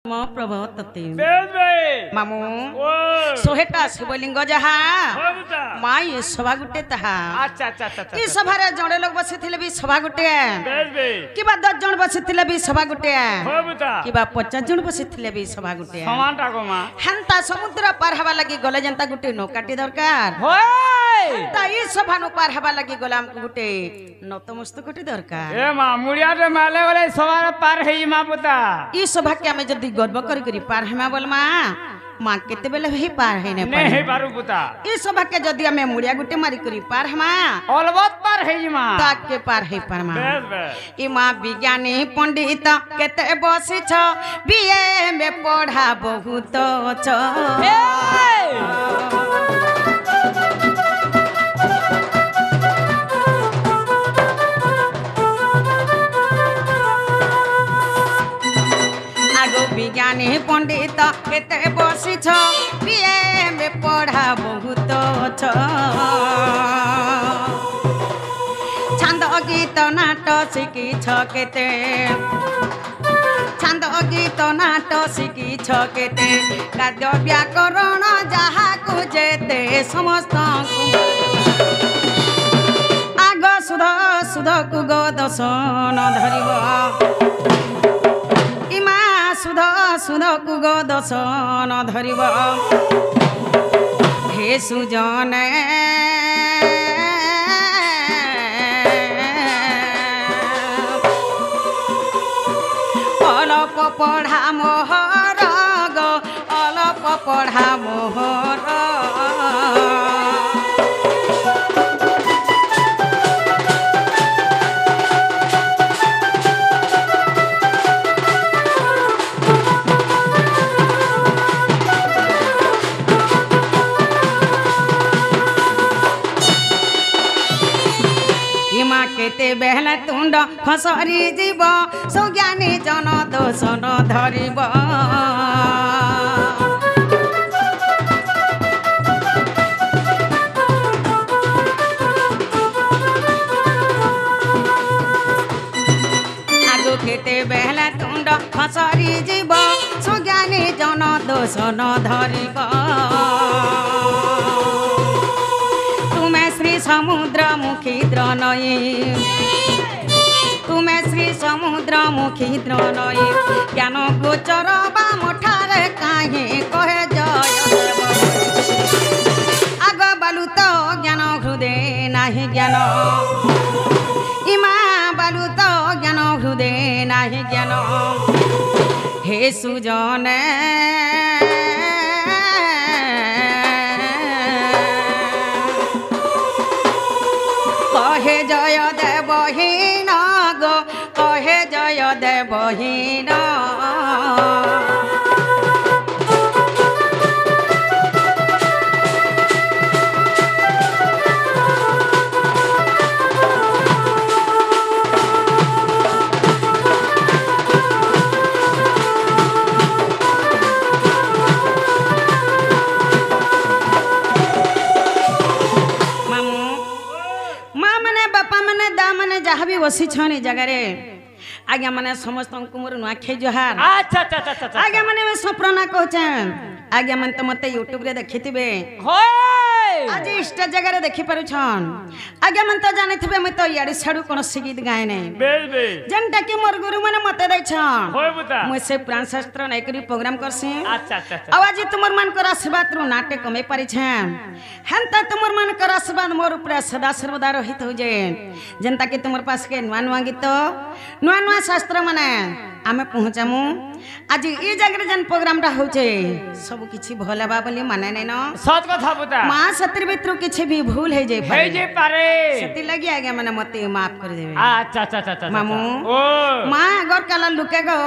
मो प्रभो तते मामू सोहेटा शिवलिंग जहा माई सभा गुटे तहा ई सभा रे जड़े लोग बसिथिले भी सभा गुटे किबा 10 जण बसिथिले भी सभा गुटे किबा 50 जण बसिथिले भी सभा गुटे समानटा गो मा हंता समुद्र पार हवा लगी गले जनता गुटे नौकाटी दरकार ता ई सभा नु पार हवा लगी गला हमको गुटे नतमस्तकटी दरकार ए मा मुड़िया रे माले वाले सभा पार हेई मा पुता ई सभा के हमें जदी गर्व करी पार हेमा बोल माँ केते बेले ही पार है नहीं पारू पुता ई सभा के जदी हमें मुड़िया गुटे मारी करी पार हेमा अलबत पार हेई मा ताक के पार है पार माँ ई माँ विज्ञानी पंडित केते बसी छ बीए में पढ़ा बहुत छ विज्ञानी पंडित केते बसी छ बीए में पढ़ा बहुत छ छंद गीत नाट शिखी छ केते छंद गीत नाट शिखी छ केते काद्य व्याकरण जहा को जेते समस्त आग सुध सुध को गो दसन धरिब सुध सुध कुग दसन धरिब हे सुजन अलप पढ़ा मोहर गो अलप पढ़ा मोहर केते बेहला तुंड खसरी जीव सुज्ञानी जन दोषन धरिब आगो केते बेहला तुंड खसरी जीव सुज्ञानी जन दोषन धरिब श्री समुद्र मुखी द्रनयी तुम्हें श्री समुद्र मुखी द्रनयी ज्ञान गोचर बा मुठारे काहे कहे जय आग बालू तो ज्ञान हृदय नाही ज्ञान इमा बालू तो ज्ञान हृदय नाही ज्ञान हे सुजन कहे जय देवहीन गो कहे जय देवहीन जहाँ भी बसी छनी जगह आज्ञा माने समस्त मोर नुआखे जोहार अच्छा अच्छा अच्छा आज्ञा माने सप्रना कहचन आज्ञा मन तो मते यूट्यूब रे देखिथिबे आज इष्ट जगह रे देखि पारुछन आज्ञा मन तो जाने थिबे मैं तो याडी छाडू कोन गीत गाए नै जनटा कि मोर गुरु माने मते दैछन होय बुता मैं से प्राण शास्त्र नै करी प्रोग्राम करसी अच्छा अच्छा आवाज तुमर मन कर आशीर्वाद रु नाटक कमे पारि छन हंता तुमर मन कर आशीर्वाद मोर ऊपर सदा सर्वदा रहित हो जे जनता कि तुमर पास के नुआ नुआ गीत नुआ नुआ शास्त्र माने आमे पहुंचामु आज ई जगह जन प्रोग्राम रा होचे सब किछि भलाबा बोली माने नै न सत कथा बुता मां सतिर भितर किछि भी भूल हे जे पारे सती लगी आगे माने मते माफ कर देबे अच्छा अच्छा अच्छा मामू ओ मां अगर कला लुके गो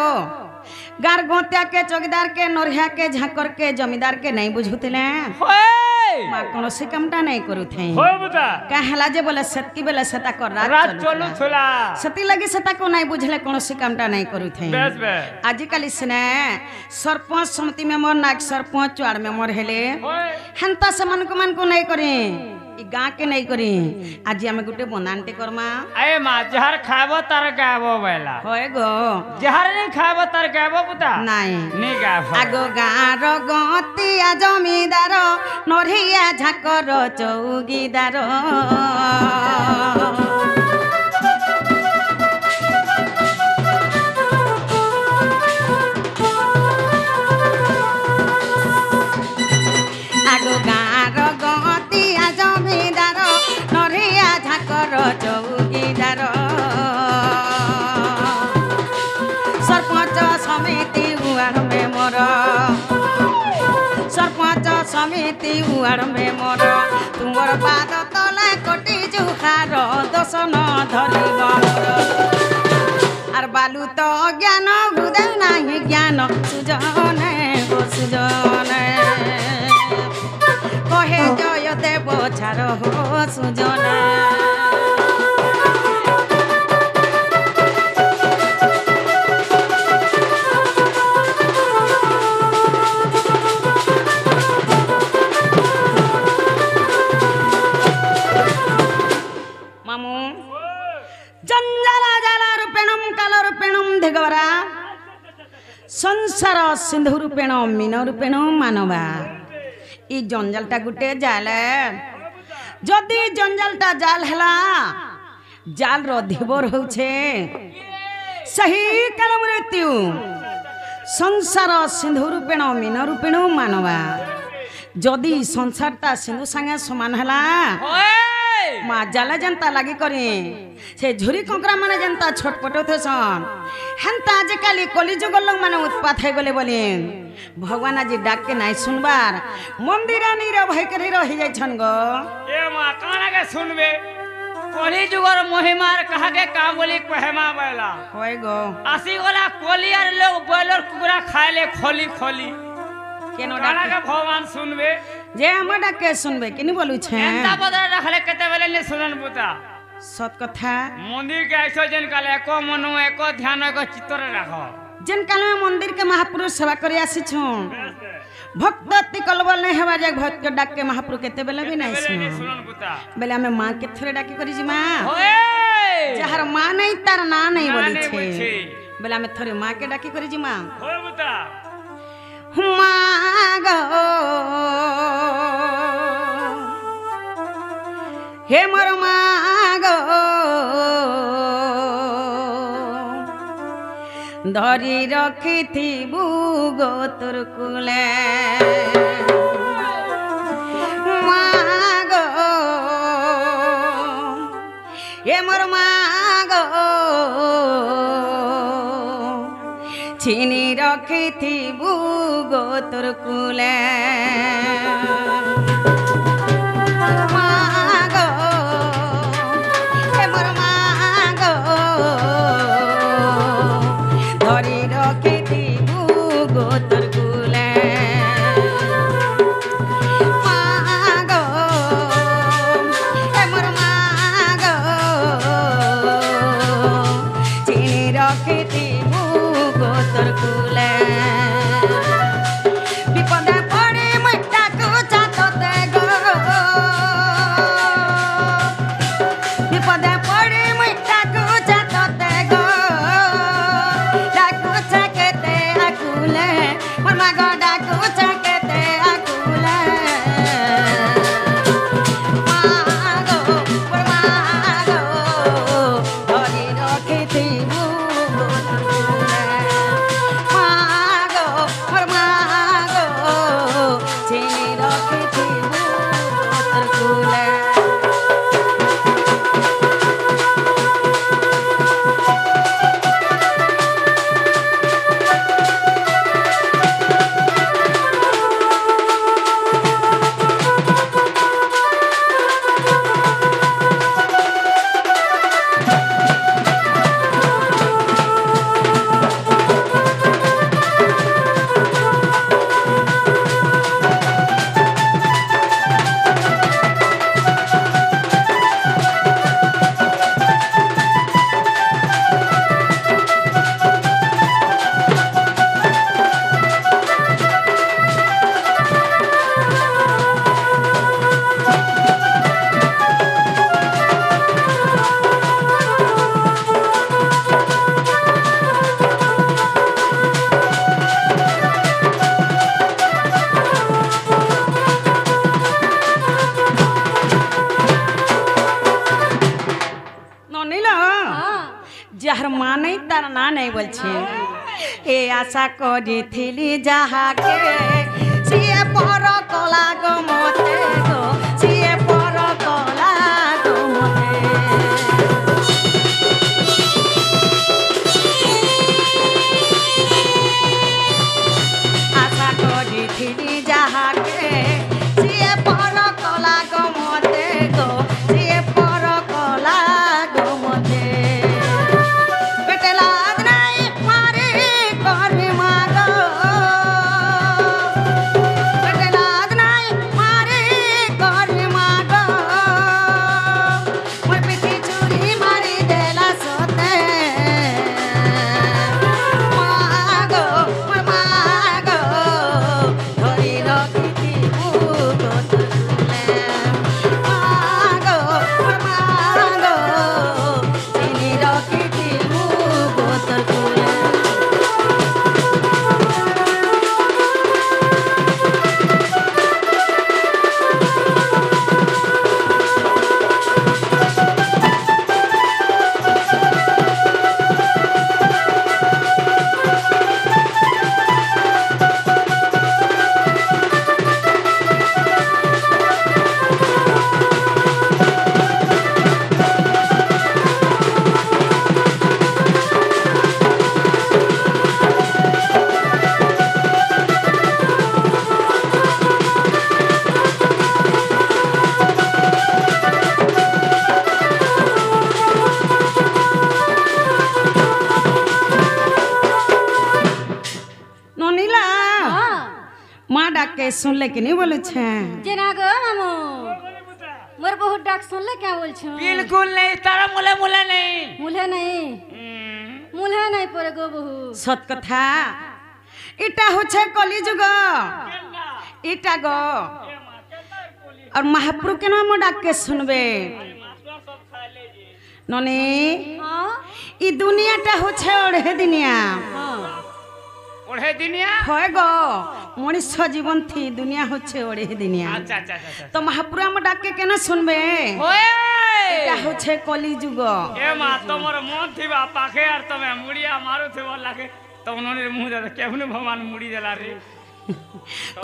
गार गोत्या के चौकीदार के नोरिया के झाकर के जमींदार के नहीं बुझुतले मां कोनोसी कामटा नहीं करूथे होय बुता कहला जे बोले सत्की बेले सता कर रात चलु थला सती लगी सता को नहीं बुझले कोनोसी कामटा नहीं करूथे बस बस आज काली सने सरपंच समिति में मोर नाक सरपंच वार्ड में मोर हेले हंता समन को मन को नहीं करे इ गाँ के नहीं करी आज आम गोटे बंदानटे करमा ए माँ जहर खाबो तार गाबो बेला होए गो जहर नहीं खाबो तार गाबो पुता नहीं नहीं गाबो आगो गाँर गतिया जमीदार नरिया झाकर चौकीदार आगो गाँर गतिया जमीदार नरिया झाकर चौकीदार सरपंच समिति उड़ में मोर सरपंच समिति उड़ में मोर तुमर पाद तले कोटी जुहार दोष न धरिब आर बालू तो ज्ञान बुदे नाही ज्ञान सुजने गो सुजने कहे जय देव छार हो सुजने मामू जंजाला जाला रूपेणम काल रूपेणम धिगवरा संसार सिंधु रूपेण मीन रूपेण मानवा इ जंजालटा गुटे जाल जदि जंजालटा जाल हला जाल रो धिबर होछे सही काल मृत्यु संसार सिंधु रूपेण मीन रूपेण मानवा जदि संसारटा सिंधु संगे समान हला माँ जाला जनता लगी करी से झुरी कंकरा माने जनता छटपट सन हेन्ता आजिकाली कलिजुग लोग माने उत्पात है गले बोली भगवान आज डाक के नहीं सुनबार मंदिर नहीं रह कर रही जाय छन गो ए माँ काना के सुनबे कली जुगर महिमार कहा के का बोली कहमा बेला होय गो आसी गोला कोलियार लोग बॉयलर कुकुरा खाए ले खोली खोली केनो काना डाक के भगवान सुनबे जे हम डाक के सुनबे किनी बोलू छे एंता बदल रखले कते बेले ने सुनन बुता सत कथा मंदिर के ऐसो जन काले एको मनो एको ध्यान एको चित्त राखो जेन काल में मंदिर के महापुरुष सेवा करी आसी छु भक्त अति कलबल नहीं हवा जे भक्त के डाक के महापुरुष केते बेले भी नहीं सुन सुनन बुता बेले हमें माँ के थोड़े डाकी करी जी माँ होए जहर माँ नहीं तार ना नहीं ना बोली नहीं छे बोली बेले हमें थोड़े माँ के डाकी करी जी माँ होए बुता माँ गो हे मोर माँ गो धरी रखी थी बुगो तोर कुले माँ गो हे मोर माँ गो छीनी रखी थी बुगो तोर कुले माँ गो हे मोर माँ गो धरी रखी थी बुगो तोर कुले माँ गो हे मोर माँ गो छीनी रखी थी बुगो तोर कुले विपदे पड़े मैटा को चाटते गो विपदे पड़े मैटा को चाटते गो डाकू चकते आकुले मोर माँ गो डाकू चकते आकुले माँ गो मोर माँ गो धरी रखी थी बुगो तोर कुले माँ गो मोर माँ गो छीनी रखी थी बुगो तोर कुले नहीं बोलছে এ আশা করিছিলি যাহাকে সিয়ে পর কলা গো মতে গো সিয়ে পর কলা গো মতে আশা করিছিলি যাহাকে সিয়ে পর কলা গো মতে গো সিয়ে পর কলা গো মতে বেটেলাদ নাই মারে করবি মাগো বেটেলাদ নাই মারে করবি মাগো মোর পিঠি চুরি মারি দেলা সতে মাগো মোর মাগো ধরি রখিতি বুক তুলে মাগো মোর মাগো চিনি রখিতি বুক তুলে ননিলা মা ডাকে শুনলে কি नहीं बोले छे যে না গো মামু মোর বহুত ডাক শুনলে কে বলছো बिल्कुल नहीं तारा मुले मुले नहीं মুলে নাই পরে গো বহু সত কথা এটা হচ্ছে কলিযুগ এটা গো আর মহাপ্রভু কেন মা ডাকে শুনবে ননি হ্যাঁ ই দুনিয়াটা হচ্ছে ওড়ে দুনিয়া ओढ़े दिनिया হয় গো মনুষ্য জীবন থি দুনিয়া হচ্ছে ওড়ে দুনিয়া अच्छा अच्छा अच्छा তো মহাপ্রভু আমার ডাকে কেন শুনবে ओए এটা হচ্ছে কলিযুগ ए मां तमर मन थिबा पाखे यार तमे मुड़िया मारो थिबो लागे तो उन्होंने मुंह दे केहने भगवान मुड़ी देला रे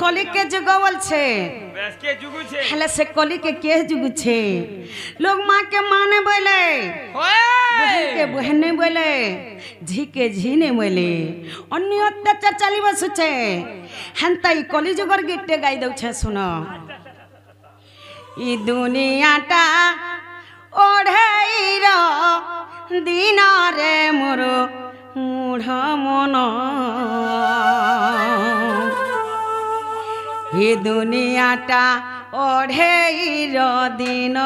কলিকে যুগ বলছে बस के जुगु छे হেলে সে কলিকে কে যুগুছে লোক মাকে মানে বলে ओए বহিনকে বহেনে বলে ঝিকে ঝিনে বলে অন্য অত্যাচার চালি বসুছে হেনতাই কলিযুগর গীতটা গাই দউছে শুনো ই দুনিয়াটা ওঢ়েইর দিনরে মোর মূঢ় মন ই দুনিয়াটা ওঢ়েইর দিন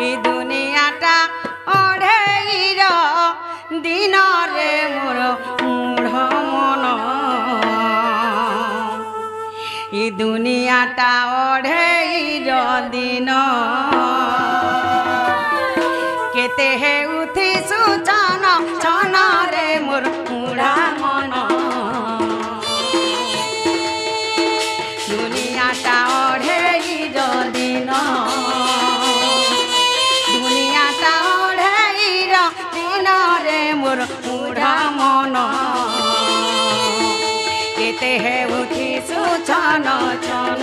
ই দুনিয়াটা ওঢ়েইর দিনরে মোর মূঢ় মন ই দুনিয়াটা ওঢ়েইর দিন কেতে হে উঠিছু চন চনরে মোর মূঢ় মন দুনিয়াটা ওঢ়েইর দিন দুনিয়াটা ওঢ়েইর দিনরে মোর মূঢ় মন কেতে হে উঠিছু চন চন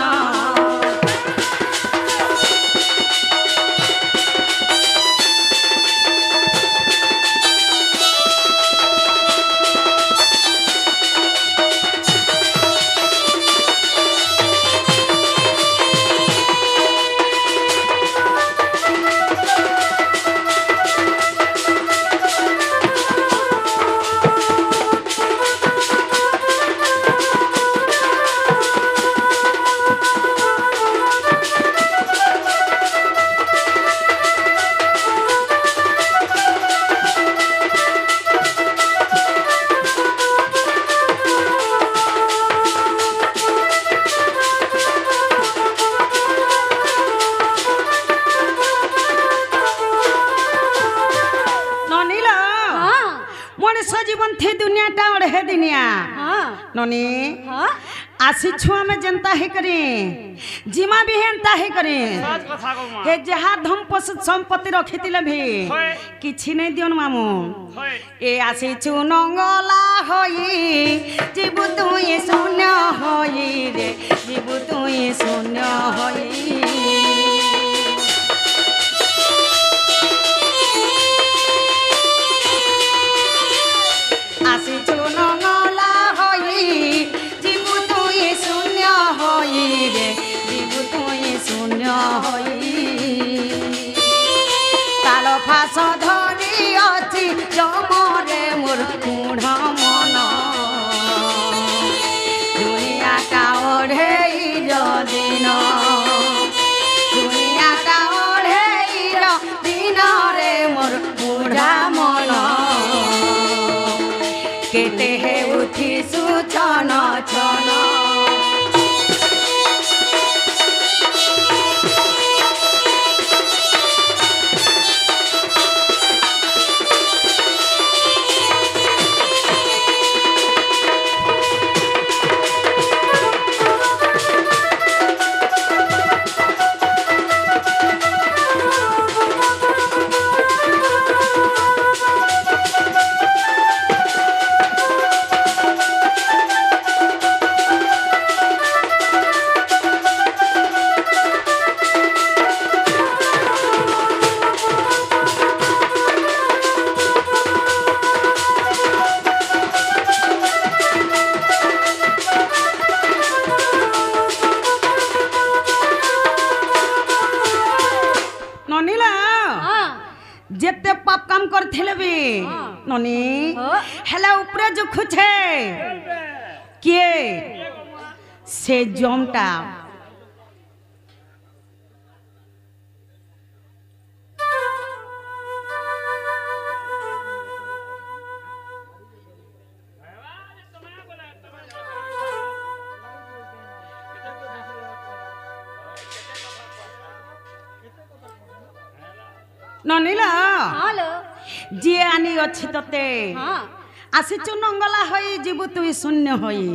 মনুষ্য জীবন থে দুনিয়াটা ওড়ে দুনিয়া হ্যাঁ ननी हाँ आसी छुआ में जनता है करे जिमा भी हेनता है करे सच कथा को मां हे जहा धम पशु संपत्ति रखितिले भी होय किछि नै दियन मामू होय ए आसी छु नंगला होई जीबु तुई शून्य होई रे जीबु तुई शून्य होई आसी छु नंगला होई जीबु तुई शून्य होई रे जीबु तुई शून्य होई तालो फास धरी अछि जमरे मोर मूढ़ मन दुनिया का ओढ़ेई दिन दुनिया का ओढ़ेई दिन रे मोर मूढ़ा मन केते हे उठी सुछन छन ननीला हाँ जेते पाप काम करथिले भी हाँ। ननी हाँ। हेला ऊपरे जो खुछे के से जमटा ननीला हेलो जे आनी अछि तते हाँ आसिचु नंगला होई जीबु तुई शून्य होई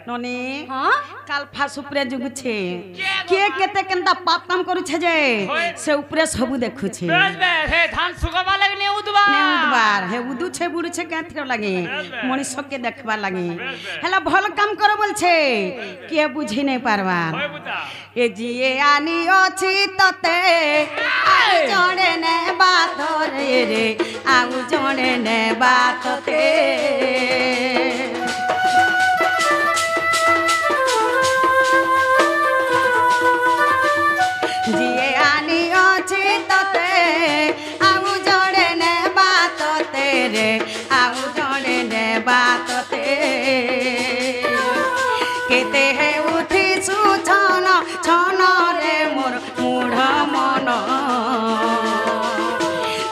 ननी हाँ काल फास उपरे जुगुछे के केते केनता पाप काम करूछे जे से उपरे सब देखुछे बेस बेस हे धान सुगवा लगने उदबा ने उदबार हे उदु छे बुरु छे काथिर लागे मनुष्य के देखबा लागे हेला भल काम कर बोलछे के बुझी नै पारबा होय बुता ए जिए आनी अछि तते आउ जणे ने बात रे आउ जणे ने बात ते जिए आनी अछि तते आउ जणे ने बात तेरे आउ जणे ने बात ते केते हे उठी सुछन छन रे मोर मूढ़ मन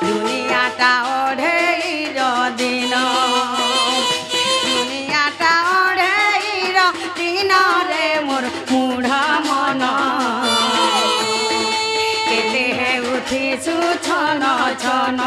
दुनियाटा ओढ़ेई दिन दुनियाटा ओढ़ेई दिन रे मोर मूढ़ मन केते हे उठी सुछन छन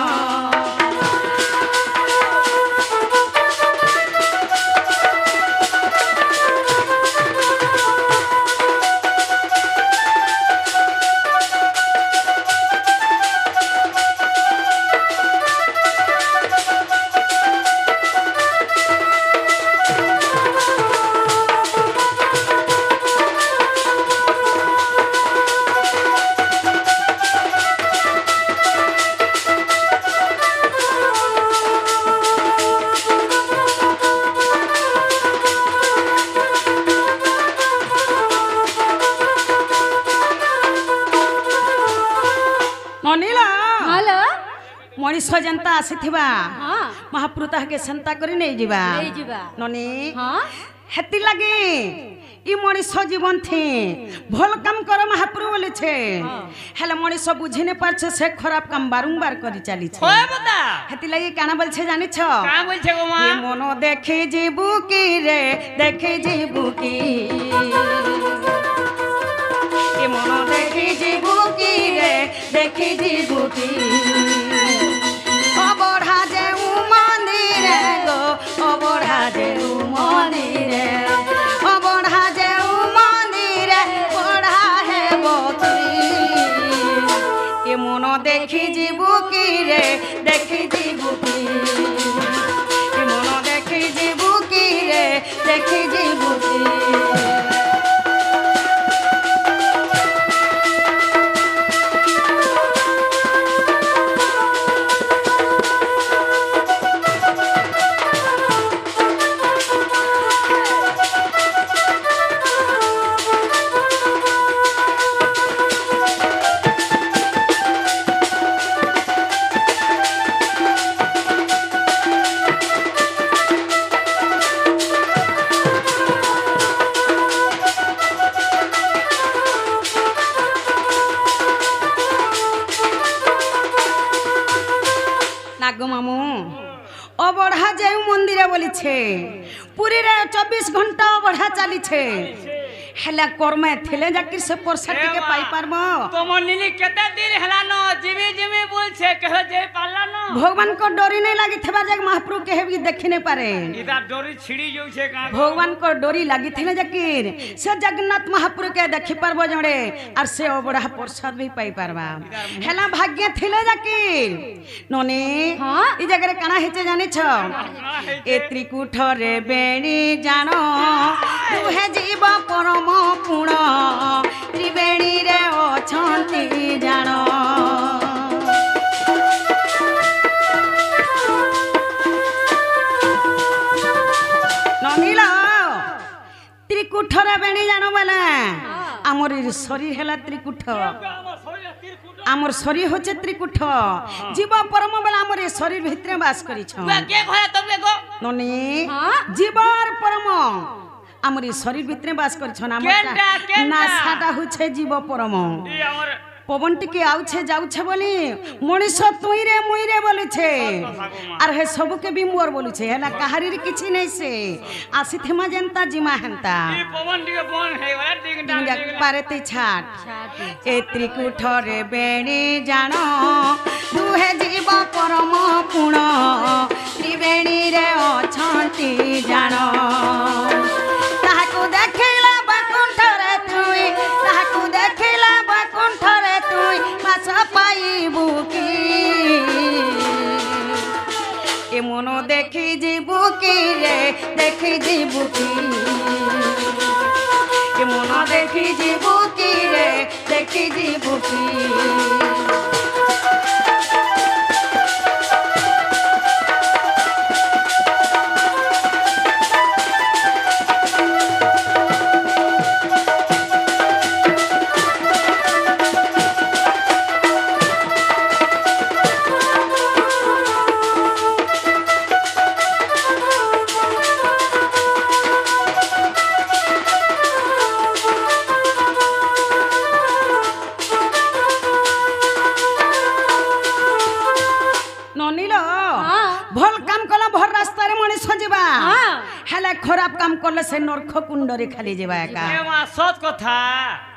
ननीला हेलो मनीष जनता आसीथिबा हाँ महाप्रभु ताके संता करी नै जिबा नहीं जीवा ननी हाँ हेती लागे ई मनीष जीवन थी भल काम कर महाप्रभु बोले छे हेले मनीष बुझी नै पारछे से खराब काम बारंबार करी चाली छे होय बुता हेती लागे काना बोल छे जानि छ का बोल छे गो मां ये मनो देखे जीबू की रे देखे जीबू की ये मनो देखे जीबू की रे देखे जीबू की ओ बढ़ा जे उ मंदिर गो ओ बढ़ा जे उ मंदिर मंदिर बोली छे पूरी रे 24 घंटा बढ़ा चली छे हेला कर्मे थिले जाकिर से परसा टिके पाई पारबो तो मनिनी केते दिन हला न जिमी जिमी बोल छे कह जे पाला न भगवान को डोरी नहीं लागी थेबा जग महाप्रभु के हेबी देखि नहीं पारे इदा डोरी छिड़ी जो छे का भगवान को डोरी लागी थिले जाकिर से जगन्नाथ महाप्रभु के देखि पारबो जड़े और से बड़ा प्रसाद भी पाई पारबा हेला भाग्य थिले जाकिर ननी हाँ? ई जगरे काना हेचे जानि छ ए त्रिकुठ रे बेणी जानो तू हे जीव परम पुण त्रिवेणी रे अछंती जानो ननीला त्रिकुठ रे बेणी जानो बोले आमर शरीर हेला त्रिकुठ आमर शरीर होचे त्रिकुठ जीव परम बेला आमर शरीर भितरे बास करी छ के घरे तुमके गो ननी हाँ? जीवर परम आमर शरीर भितरे बास करी छ केनटा? ना सादा होचे जीव परम ई हमर पवन टिके आउछे जाउछे बोली मनीष तुई रे बोली छे आर हे सब के भी मोर बोली छे हला कहारी रे किछि नै से आसी थेमा जनता जिमा हंता ई पवन दिके बन हे वाला डिंग डांग डिंगा पारेते छाट छाट ए त्रिकुठ रे बेणी जानो तू हे जीव परम पुण त्रिवेणी रे अछंती जानो ताहाकु देखिला बकुंठ रे तुई ताहाकु देखिला बकुंठ रे तुई पास पाइबु की ए मनो देखि जीबु की रे देखि जीबु की ए मनो देखि जीबु की रे देखि जीबु की भल काम कला भर रास्ता रे मनीष जीवा हाँ। हेले खराब काम करले से नरक कुंडरे खाली जीवा एका ए मा सत कथा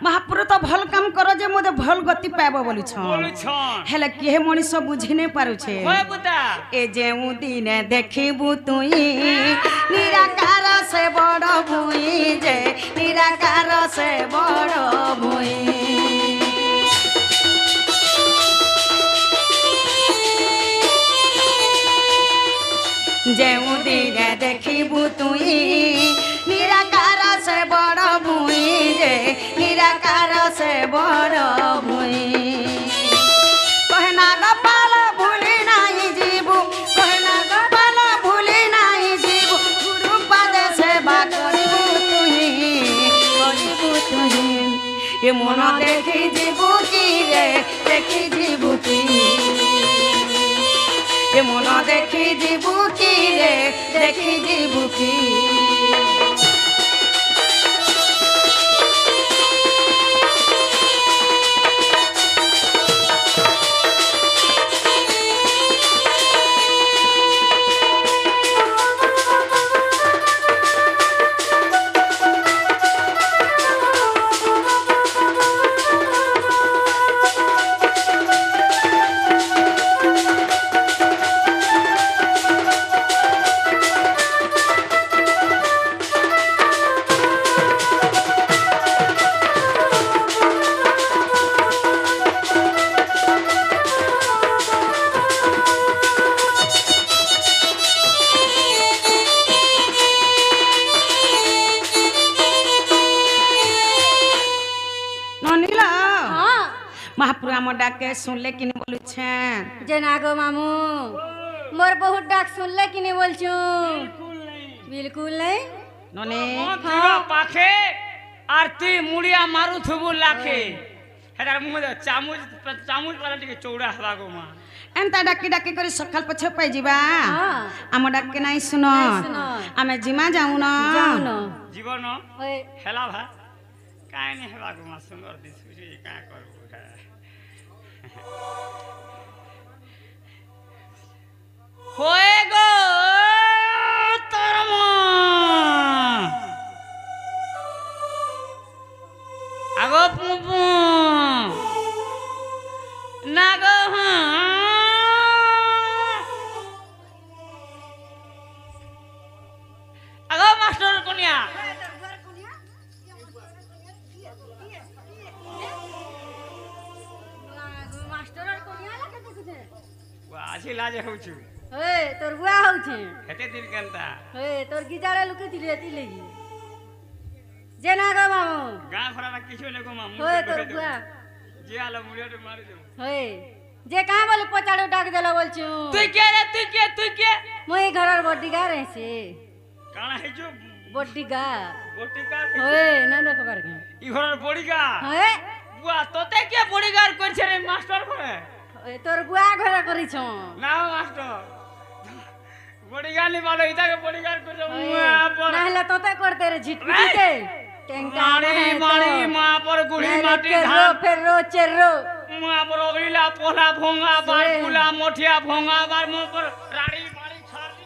महापुर तो भल काम करो जे मोदे भल गति पाबो बोलु छ बोलु छन हेले केहे मनीष बुझि नै पारु छे होय बुता ए जेउ दिने देखिबु तुई निराकार से बड़ भुई जे निराकार से बड़ भुई जेउ दिने देखिबु तुई निराकार से बड़ भुई जे निराकार से बड़ भुई कहना गोपाल भूली नाही जीबु कहना गोपाल भूली नाही जीबु गुरु पद सेवा करिबु तुई ए मन देखि जीबु की रे देखि जीबु की ए मन देखि जीबु की रे देखि जीबु की महापुर आम डाके सुनले कि नहीं बोलू छे जना गो मामू मोर बहुत डाक सुनले कि नहीं बोल छू बिल्कुल नहीं नने हाँ पाखे आरती मुड़िया मारू थुबु लाखे हेदार मुंह दे चामुच चामुच वाला टिके चौड़ा हवा गो मा एंता डाकी डाकी करी सकाल पछे पाई जीवा हाँ। आम डाके नहीं सुनो आमे जिमा जाऊ न जीवन ओए हेला भा काहे नहीं हेला गो मा सुंदर दिस सुजी का करबो होए गो বেশি লাজে হউছু ওই তোর বুয়া হচ্ছে হেতে দিন কেনতা ওই তোর গিজারে লুকিয়েছিলি এতি লেগি যে না গো মামু গাঁ ঘোড়া না কিছু নেই গো মা ওই তোর বুয়া যে আলো মুড়িয়াতে মারি দেব ওই যে কাঁ বলে পচাড়ো ডাক দেলা বলছু তুই কে রে তুই কে মই ঘরের বডিগার আছে কানা হেজু বডিগার বটিকার ওই না দেখবার কে ই ঘরের বড়িগা ওই বুয়া তোতে কে বড়িগার করছে রে মাস্টার করে ওই তোর বুয়া ঘরে করিছ না মাস্টার বড়িগার নি ভালো ইতাকে বড়িগার করছে মুয়া পর না হলে তোতে করতে রে ঝিটপিটিতে টেংটা মারি মারি মা পর গুড়ি মাটি ধান ফেরো চেরো মা পর অগলিলা পোলা ভোঙা বার কুলা মঠিয়া ভোঙা বার মো পর রাড়ি মারি ছাড়ি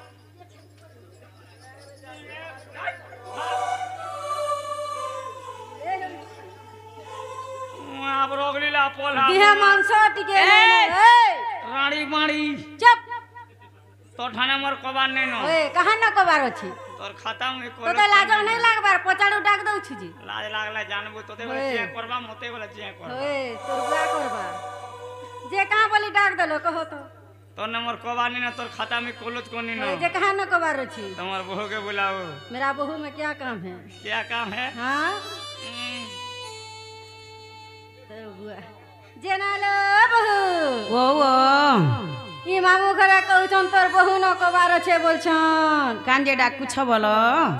মা পর অগলিলা পোলা দিহা মাংস টিকে এই! এই রাড়ি মারি চুপ তোর ঠানে মোর কবার নেই ন ওই কাহান না কবার আছে তোর খাতা মে তোতে লাজ নাই লাগবার পচাড়ু ডাক দউছি জি লাজ লাগলে জানবো তোতে বলে ওই। জিয়া করবা মতে বলে জিয়া করবা ওই তোর বুয়া করবা যে কাঁ বলি ডাক দেলো কহ তো তোর না মোর কবার নেই না তোর খাতা মে কলজ কোনি ন ওই যে कहाँ न कबार छी তোমার বউ কে বুলাও मेरा बहू में क्या काम है क्या काम है हाँ तेरे बुआ जेनालो बहू ও ও ई मामू घरे कहउछन तोर बहू न कबार छे बोलछन কাঞ্জে ডাকুছ বল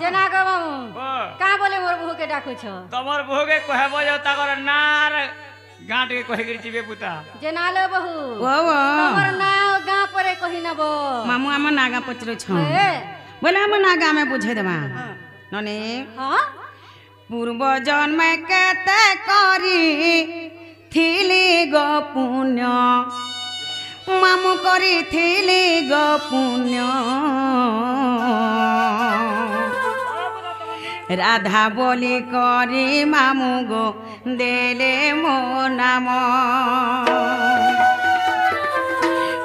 जेना गो मामू ও का बोले मोर बहू के डाकू छ তোমার বউ কে কহে বজো তাকর নার গাঁট কে কহে গিরি চিবে পুতা जेनालो बहू ও ও तोर नाव गां परे कहि नबो মামু আমার নাগা পচর ছ ए বলে আমার নাগা আমি বুঝে দেবা ননে हां পূর্ব জন্মে কেতে করি থিলি গো পুণ্য মামু করি থিলি গো পুণ্য রাধা বলি করি মামু গো দেলে মো নাম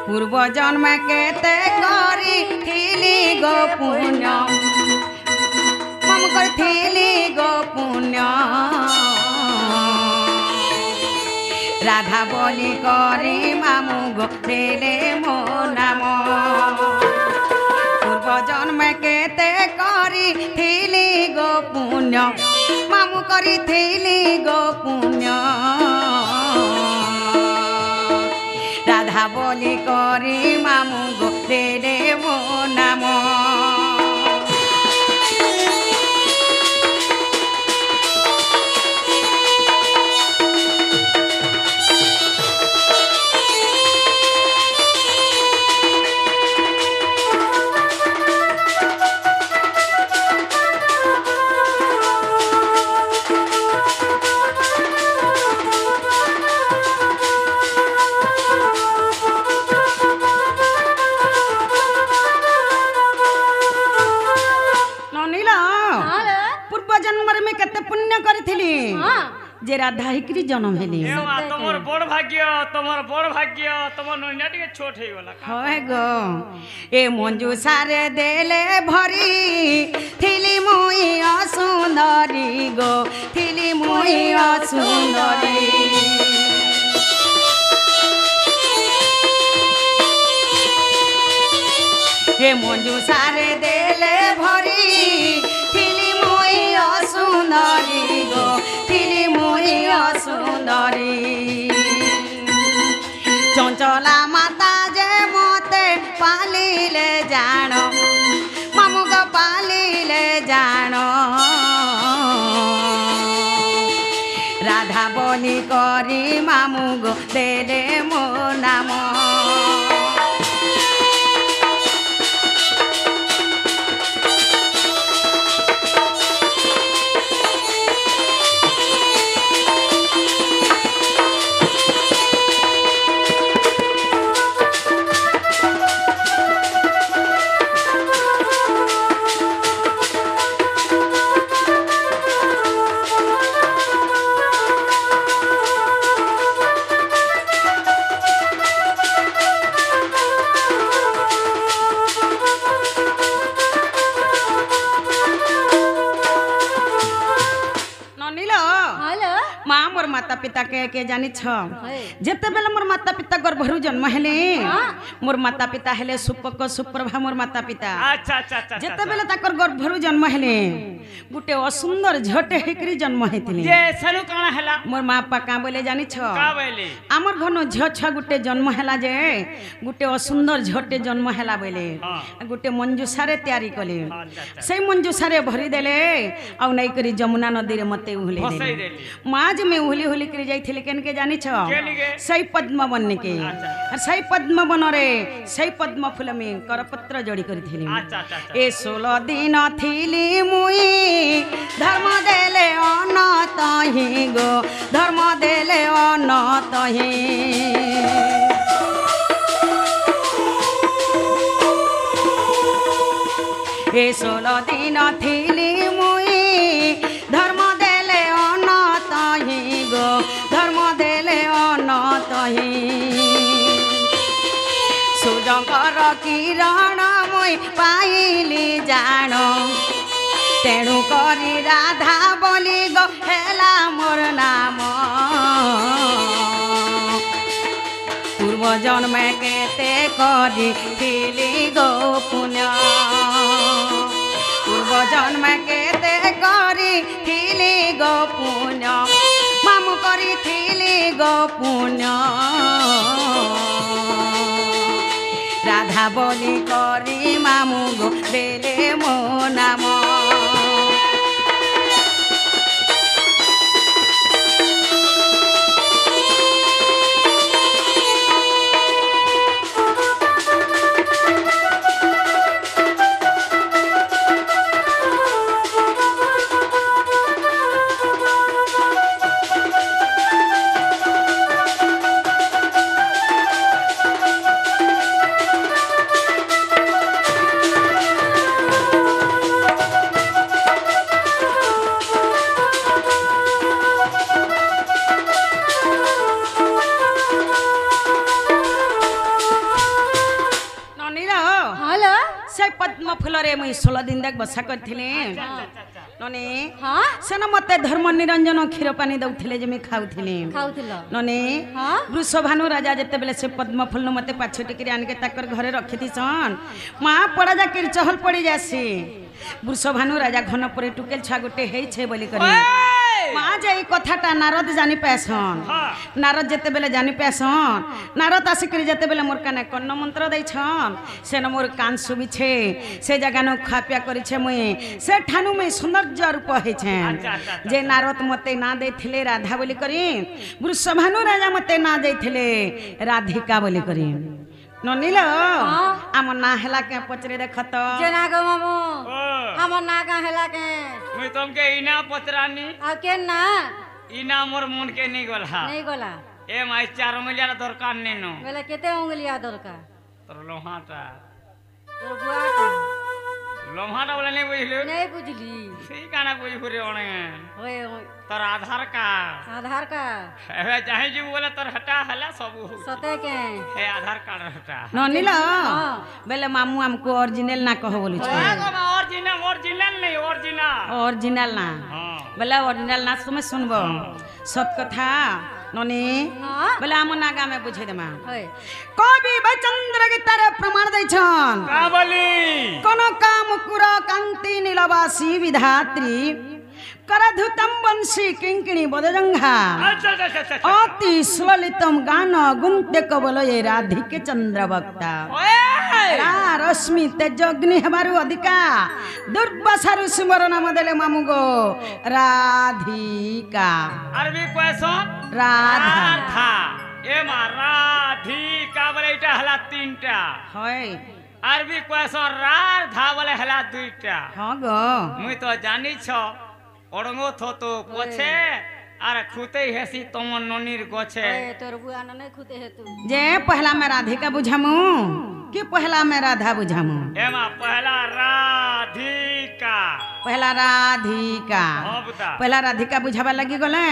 পূর্ব জন্মে কেতে করি থিলি গো পুণ্য মামু করি থিলি গো পুণ্য রাধা বলি করি মামু গো দেলে মো নাম পূর্ব জন্মে কেতে করি থিলি গো পুণ্য মামু করি থিলি গো পুণ্য রাধা বলি করি মামু গো দেলে মো নাম ନନିଲ हां रे ପୂର୍ବ ଜନ୍ମରେ ମୁଁ କେତେ ପୁଣ୍ୟ କରିଥିଲି हां যে রাধা হিকরি জন্ম হেলি এ মা তোমার বড় ভাগ্য তোমার নইনা টিকে ছোট হই গলা হয় গো এ মঞ্জু সারে দেলে ভরি থিলি মুই অসুন্দরী গো থিলি মুই অসুন্দরী হে মঞ্জু সারে দেলে ভরি থিলি মুই অসুন্দরী গো থিলি মুই অসুন্দরী চঞ্চলা মাতা যে মতে পালিলে জাণ মামু গো পালিলে জাণ রাধা বলি করি মামু গো দেলে মো নাম माता पिता के जानी छ है जेते बेले मोर माता पिता गर्भरु जन्म हेले मोर माता पिता हेले सुपक सुप्रभा मोर माता पिता अच्छा अच्छा अच्छा जेते बेले ताकर गर्भरु जन्म हेले गुटे असुंदर झटे हेकरी जन्म हेतिले जे सनु काना हला मोर माँ बापा का बोले जानी छ का बोले आमर घन झ छ गुटे जन्म हेला जे गुटे असुंदर झटे जन्म हेला बोले हाँ। गुटे मंजूसारे तैयारी कले अच्छा से मंजूसारे भरी देले आ नहीं करी जमुना नदी रे मते उहले फसई देले देली माज में उहली उहली करी जाइथिले केन के जानी छ केनी के सही पद्म बन के अच्छा। और सही पद्म बन रे सही पद्म फूल में करपत्र जोड़ी करिथिले अच्छा अच्छा अच्छा ए 16 दिन थिली मुई धर्म देले अनत ही गो धर्म देले अनत ही ए 16 दिन थिली मुई धर्म देले अनत ही गो धर्म देले अनत ही सूर्यकर किरण मुई पाइली जान तेणु करी राधा बोली गो हेला मोर नाम पूर्व जन्म केते करी थिली गो पुण्य पूर्व जन्म केते करी थिली गो पुण्य मामु करी थिली गो पुण्य राधा बोली करी मामु गो देले मो नाम हेलो से पद्म फूल रे मुई 16 दिन तक बसा करथिले नने हाँ सेन मते धर्म निरंजन क्षीर पानी दउथिले जे मी खाउथिले खाउथिलो नने हाँ वृषभानु राजा जेते बेले से पद्म फूल मते पाछटी करी आन के ताकर घरे रखिथि सन मां पड़ा जा के चहल पड़ी जासी वृषभानु राजा घन परे टुकेल छा गुटे हेइ छे बोली करी मां जे ई कथाटा नारद जानि पैसन नारद जेते बेले जानि पैसन नारद आसी करी जेते बेले मोर काने कन्न मंत्र दै छन सेन मोर कान सुबि छे से जगह न खापिया करी छे मुई से ठानु में सौंदर्य रूप हे छे जे नारद मते ना देथिले राधा बोली करी वृषभानु राजा मते ना देथिले राधिका बोली करी ननिल आम ना हेला के पचरे देखत जना गो मामू ओ हमर ना का हेला के मुई तुमके इना पतरानी आ के ना इना मोर मन के नहीं गला नहीं गोला ए माई 4 मिलियन दरकार नेनो बेला केते उंगलिया दरका तोर लोहाटा तोर बुआटा लोहाटा बोले नहीं बुझलो नहीं बुझली सही काना बुझ पुरे ओने होए होए तोर आधार कार्ड आधार का एबे चाहे जी बोले तोर हटा हला सब सते के हे आधार कार्ड हटा ननिल बेले मामू हमको ओरिजिनल ना कहो बोलू छ ओरिजिनल ओरिजिनल नहीं ओरिजिनल ओरिजिनल ना हां बेले ओरिजिनल ना तुम सुनबो सत कथा ननी हां बेले आम नागा में बुझे देमा होए कवि बचंद्र के तारे प्रमाण दै छन का बोली कोनो काम कुर कांति नीलवासी विधात्री करधुतम वंशी किंकिणी बदजंघा अच्छा अच्छा अच्छा अति सुललितम गान गुंते कबलये राधिके चंद्र वक्ता ओए रा रश्मि तेजग्नि हेबारु अधिका दुर्वासारु सिमर नाम देले मामुगो राधिका अरबी क्वेश्चन राधा राधा ए मा राधिका बोले इटा हला तीनटा होय अरबी क्वेश्चन राधा बोले हला दुईटा हाँ गो मुई तो जानी छ ओडंगो थो तो पछे अरे खुते हेसी तमन ननीर गछे होए तोर बुआ न नहीं खुते हे तू जे पहला में राधिका बुझामू कि पहला में राधा बुझामू एमा पहला राधिका पहला राधिका हाँ बता पहला राधिका बुझावा लगी गले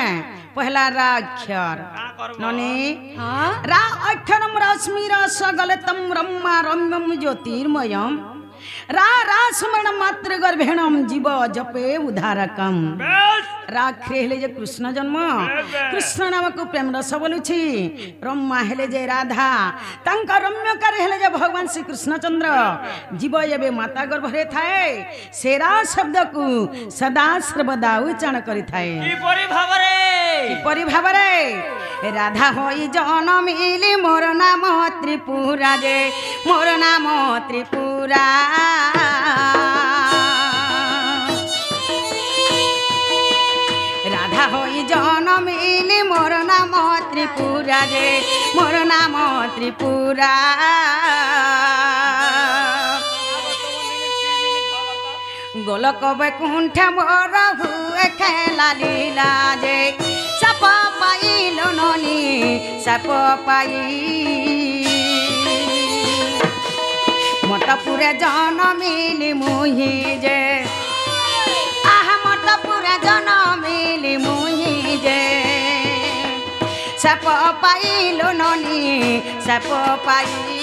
पहला राक्षर का करबो ननी हां रा अक्षरम रश्मि रस गलतम ब्रह्मा रम्यम ज्योतिर्मयम रा रा सुमरण मात्र गर्भेणम जीव जपे उद्धारकम বেশ राखे हेले जे कृष्ण जन्म कृष्ण नामक प्रेम रस बोलुछि रम्मा हेले जे राधा तांका रम्यकार हेले जे भगवान श्री कृष्णचंद्र जीव एबे माता गर्भरे थाए सेरा शब्द को सदा सर्वदा उच्चारण करि थाए কি পরি ভাবরে किपरि भावरे राधा होई जनमिली मोर नाम त्रिपुरा जे मोर नाम त्रिपुरा राधा होई जनमिली मोर नाम त्रिपुरा जे मोर नाम त्रिपुरा गोलक बैकुंठ मोर हुए खेला लीला जे सप पाइलो ननी सप पाई मटपुरे जनमिली मुही जे आहा मटपुरे जनमिली मुही जे सप पाइलो ननी सप पाई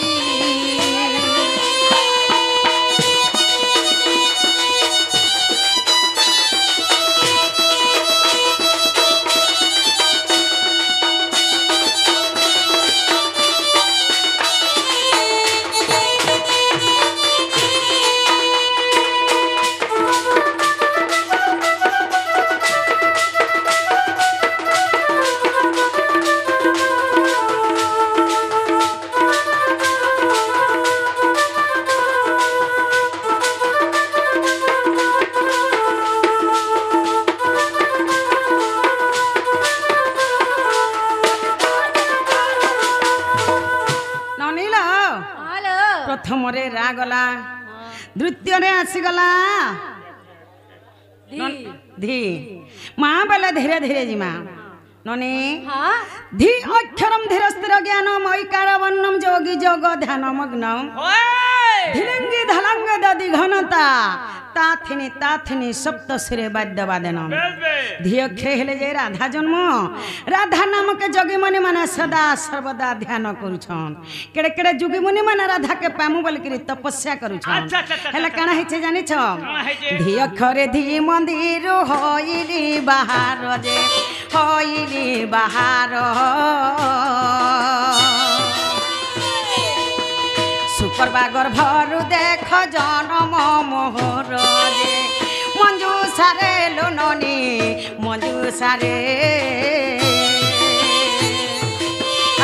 प्रथमरे रागला द्वितीय आसीगला धी माँ बोले धीरे धीरे जी माँ ननी धी अक्षरम धीर स्थिर ज्ञान मैकार वर्णम जोगी जोग ध्यान मग्नम धिलंगी धलंग दधि घनता ताथिनी ताथिनी सप्त श्रे वाद्य वादनम धी अक्षर हेले जे राधा जन्म राधा नामक जोगी मुनि माने सदा सर्वदा ध्यान करुछन केड़े केड़े जोगी मुनि माने राधा के पामु बोल करी तपस्या करुछन हेले काना हिचे जानि छ धी अक्षरे धी मंदिर होइली बाहर जे होइली बाहर सुपर बागर भरु देख जनम मोहर जे मंजू सारे लोननी मंजू सारे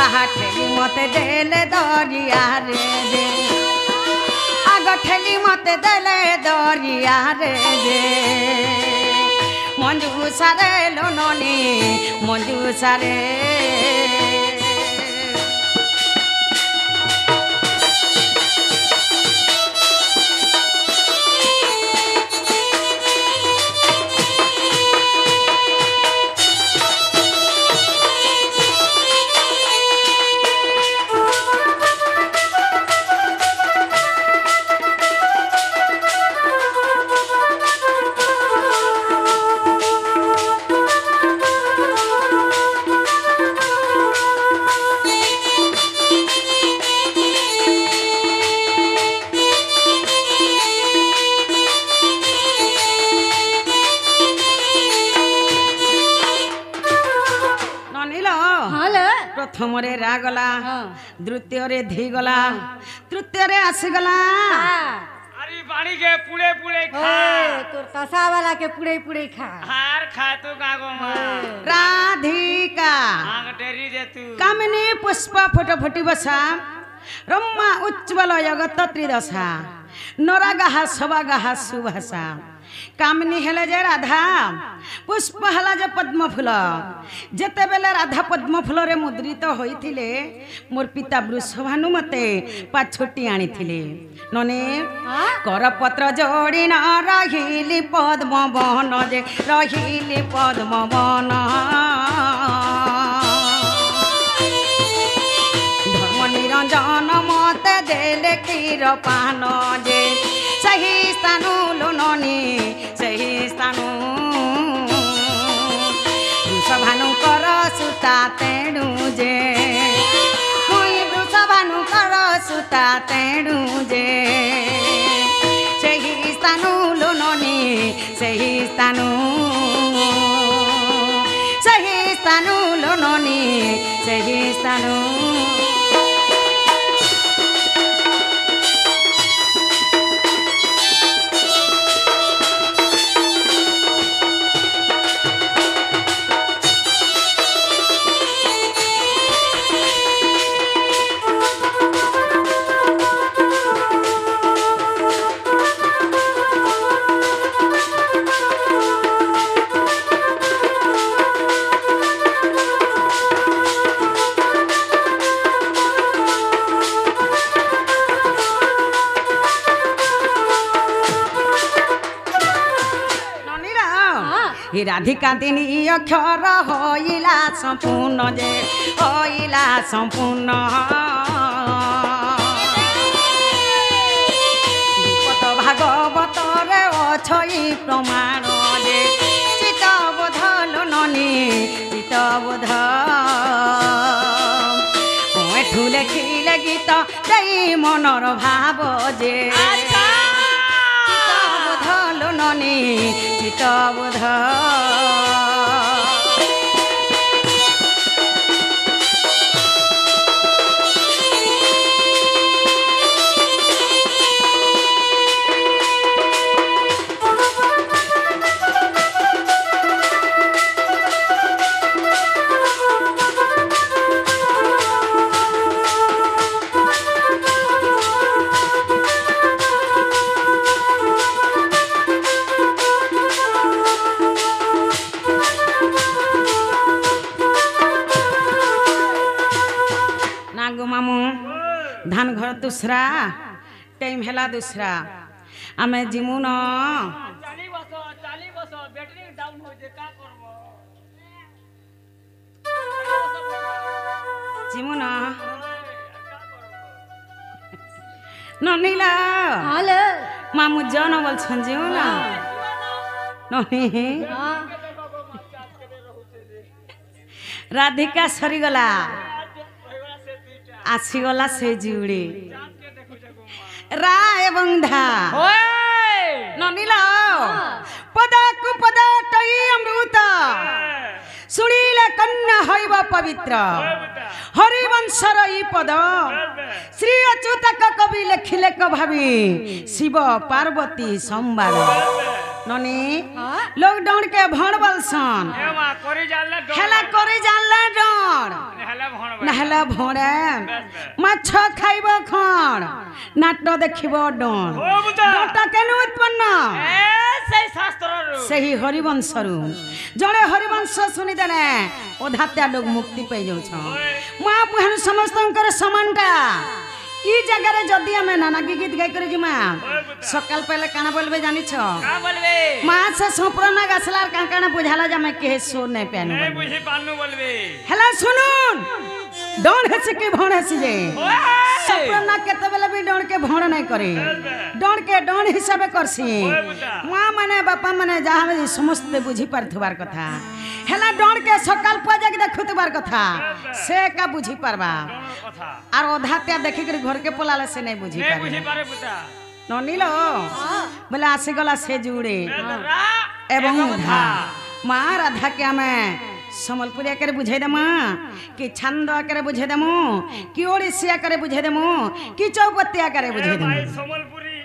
आहा ठेली मते देले दरिया रे दे आग ठेली मते देले दरिया रे दे मंजू सारे लोननी मंजू सारे प्रथमरे रागला द्वितीय रे धी गला तृतीय रे आसीगला अरे पानी के पुड़े पुड़े खा तोर कसा वाला के पुड़े पुड़े खा हार खा तू गागो मां राधिका आग डेरी दे तू कामिनी पुष्प फट फटी बसा रम्मा उज्ज्वल जगत त्रिदशा नरागाहा सवागाहा सुभाषा कामिनी हेले जे राधा पुष्प हला जे पद्म फूल जेते बेले राधा पद्म फूल रे मुद्रित होइथिले मोर पिता वृषभानु मते पाछोटी आनिथिले नने करपत्र जोड़ी न रहिली पद्म बन जे रहिली पद्म बन धर्म निरंजन मते देले क्षीर पान जे सही स्थानु लोननी सही स्थानु वृषभानु कर सुता तेणु जे मुई वृषभानु कर सुता तेणु जे ସ୍ଥାନୁ ଲୋନନି ସେହି ସ୍ଥାନୁ ଲୋନନି ସେହି ସ୍ଥାନୁ রাধিকা তিনি অক্ষর হইলা সম্পূর্ণ যে হইলা সম্পূর্ণ বিপদ ভাগবতরে অছই প্রমাণ যে চিতবোধ লোননি চিতবোধ এঠু লেখিলে গীত দেই মনর ভাব যে চিতবোধ লোননি চিতবোধ धान घर दूसरा टाइम हेला दूसरा आमे जिमु न चाली बस बैटरी डाउन हो जे का करबो जिमु न ननीला हेलो मामू जन बोल छन जिमु न ननी राधिका सरी गला आसीगला से जुड़ी रा एवं धा ननीला पदकु पद टई अमृत सुनीले कन्या हईब पवित्र हरिवंशर ई पद श्री अच्युतक कवि लेखिले भावी शिव पार्वती संवाद ननी लॉकडाउन के भण बलसन हेला करी जानले डर नहला भणे माछ खाइब खण नाट देखिब डर डरटा केनु उत्पन्न सही हरिवंशरू जड़े हरिवंश सुनी देने अधात्या लोग मुक्ति पाई जाउछ महापुहन समस्त समानटा ई जगह जदि आमे नाना गीत गाय कर जिमा सकाल पहले काना बोलबे जानि छ का बोलबे मां से संपूर्ण गसलार काना बुझाला जामे के सो नै पेन नै बुझी पानु बोलबे हेला सुनुन डोन हसे के भण हसी जे संपूर्ण केते बेले भी डोन के भण नै करे डोन के डोन हिसाबे करसी मां माने बापा माने जहां समस्त बुझी पारथबार कथा हेला डोन के सकाल पूजा के देखुतबार कथा से का बुझी पारबा आर अधात्या देखि कर घर के पोलाले से नहीं बुझी पारे पुता ननीलो बोले आसी गला से जुड़े एवं धा मां राधा के हमें समलपुरिया करे बुझे देमा कि छंद करे बुझे देमु कि ओडिसिया करे बुझे देमु कि चौपतिया करे बुझे देमु समलपुरी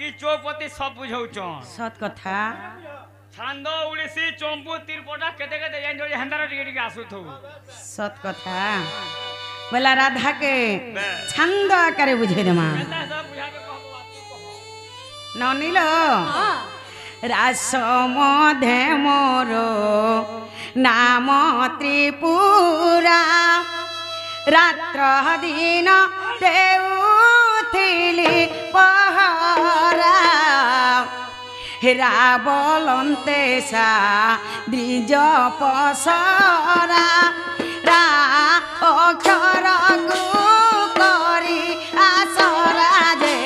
ई चौपति सब बुझौ छ सत कथा छंद ओडिसी चंपू तिरपटा केते केते जान जोड़ी हंदारा टिके टिके आसुथौ सत कथा बोला राधा के छंद करे बुझे देमा ननीलो रास मधे मोर नाम त्रिपुरा रात्र दिन देउथिली पहरा रावलंते सा द्विज पसरा रा अक्षर गु करी आसरा जे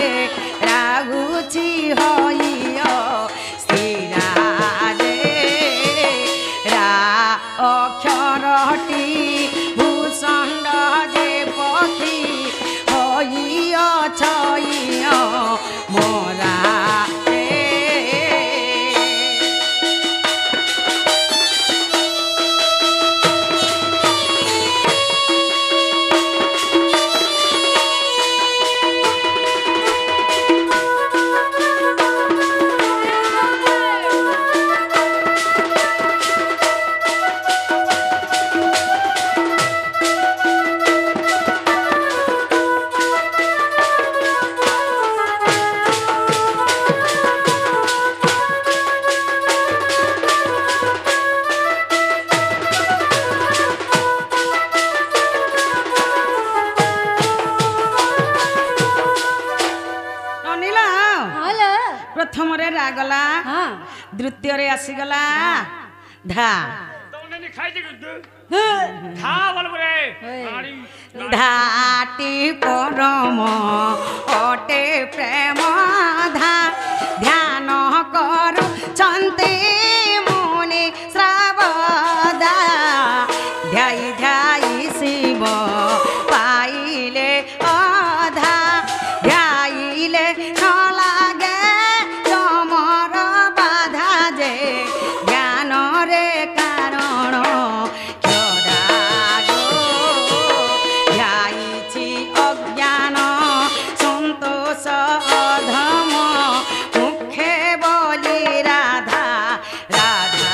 रागुची होइयो स्थिरा जे रा अक्षरटी भूषण जे पखी होइयो छइयो मोरा हाँ द्वितीय रे आसीगला धा तोने नहीं खाई थी खा बोल रे नाड़ी धाटी परम अटे प्रेम धा ध्यान करू छन्ते मुनि श्रावदा ध्याई ध्याई शिव पाइले अधा ध्याइले नलागे तमर बाधा जे ध्यान रे कारण ध्याइछि अज्ञान सन्तोष अधम मुखे बोली राधा राधा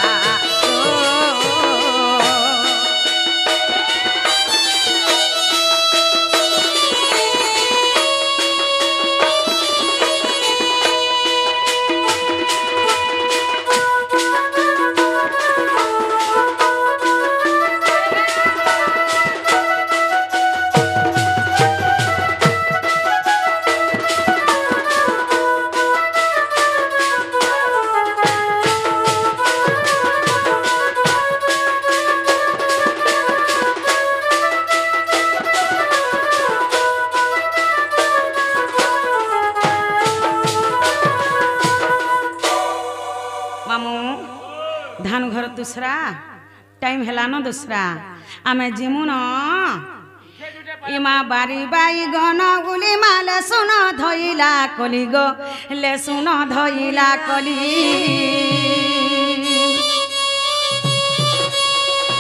मामू धान घर दूसरा टाइम हेला न दूसरा आमे जिमु न इमा बारी बाई गन गुली माले सुन धइला कली गो ले सुन धइला कली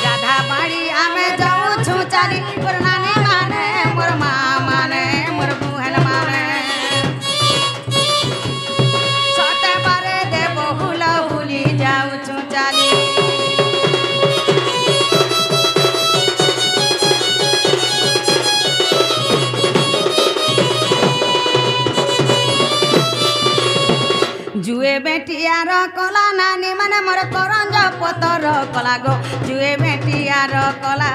राधा बाड़ी आमे जाऊ छु चाली मोर नानी माने मोर मा माने मोर बुहन माने सते बारे दे बहुल भूली जाऊ छु चाली जुए बेटियार कला नानी माने मोर करंज पतर कला गो जुए बेटियार कला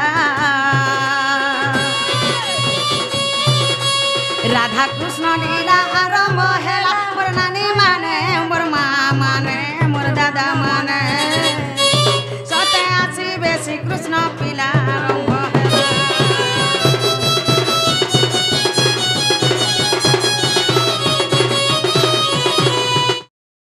राधा कृष्ण लीला आरंभ हेला मोर नानी माने मोर मा माने मोर दादा माने सते आसी बेसी कृष्ण पिला